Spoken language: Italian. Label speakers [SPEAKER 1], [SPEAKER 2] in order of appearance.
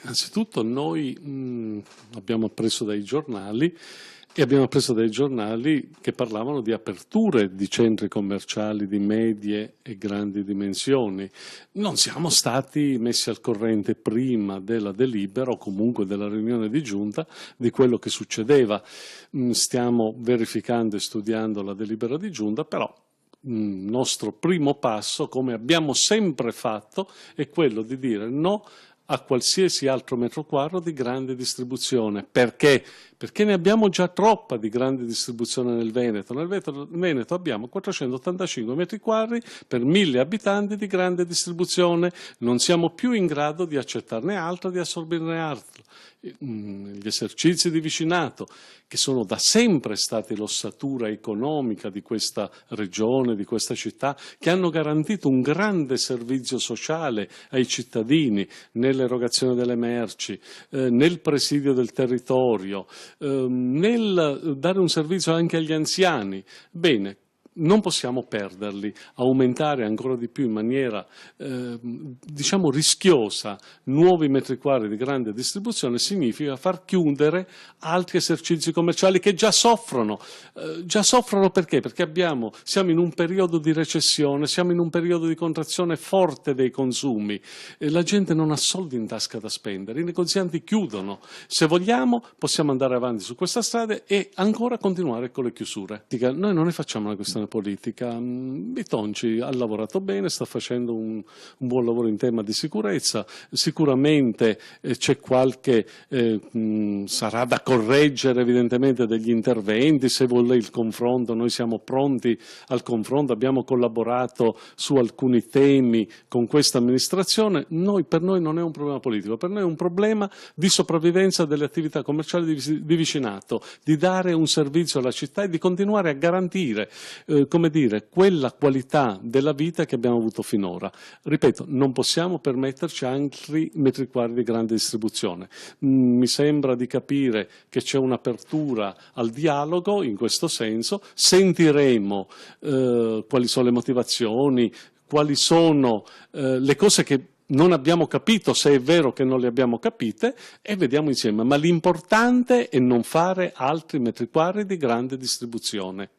[SPEAKER 1] Innanzitutto noi abbiamo appreso dai giornali che parlavano di aperture di centri commerciali di medie e grandi dimensioni. Non siamo stati messi al corrente prima della delibera o comunque della riunione di giunta di quello che succedeva. Stiamo verificando e studiando la delibera di giunta, però il nostro primo passo, come abbiamo sempre fatto, è quello di dire no a qualsiasi altro metro quadro di grande distribuzione. Perché? Perché ne abbiamo già troppa di grande distribuzione nel Veneto. Nel Veneto abbiamo 485 metri quadri per 1000 abitanti di grande distribuzione. Non siamo più in grado di accettarne altro, di assorbirne altro. Gli esercizi di vicinato, che sono da sempre stati l'ossatura economica di questa regione, di questa città, che hanno garantito un grande servizio sociale ai cittadini nell'erogazione delle merci, nel presidio del territorio, nel dare un servizio anche agli anziani. Bene, non possiamo perderli. Aumentare ancora di più in maniera diciamo rischiosa nuovi metri quadri di grande distribuzione significa far chiudere altri esercizi commerciali che già soffrono. Perché? Perché siamo in un periodo di recessione, siamo in un periodo di contrazione forte dei consumi, la gente non ha soldi in tasca da spendere, i negozianti chiudono. Se vogliamo possiamo andare avanti su questa strada e ancora continuare con le chiusure. Noi non ne facciamo una questione politica. Bitonci ha lavorato bene, sta facendo un buon lavoro in tema di sicurezza, sicuramente c'è qualche, sarà da correggere evidentemente degli interventi, se vuole il confronto noi siamo pronti al confronto, abbiamo collaborato su alcuni temi con questa amministrazione. Per noi non è un problema politico, per noi è un problema di sopravvivenza delle attività commerciali di vicinato, di dare un servizio alla città e di continuare a garantire come dire, quella qualità della vita che abbiamo avuto finora. Ripeto, non possiamo permetterci altri metri quadri di grande distribuzione. Mi sembra di capire che c'è un'apertura al dialogo in questo senso, sentiremo quali sono le motivazioni, quali sono le cose che non abbiamo capito, se è vero che non le abbiamo capite, e vediamo insieme. Ma l'importante è non fare altri metri quadri di grande distribuzione.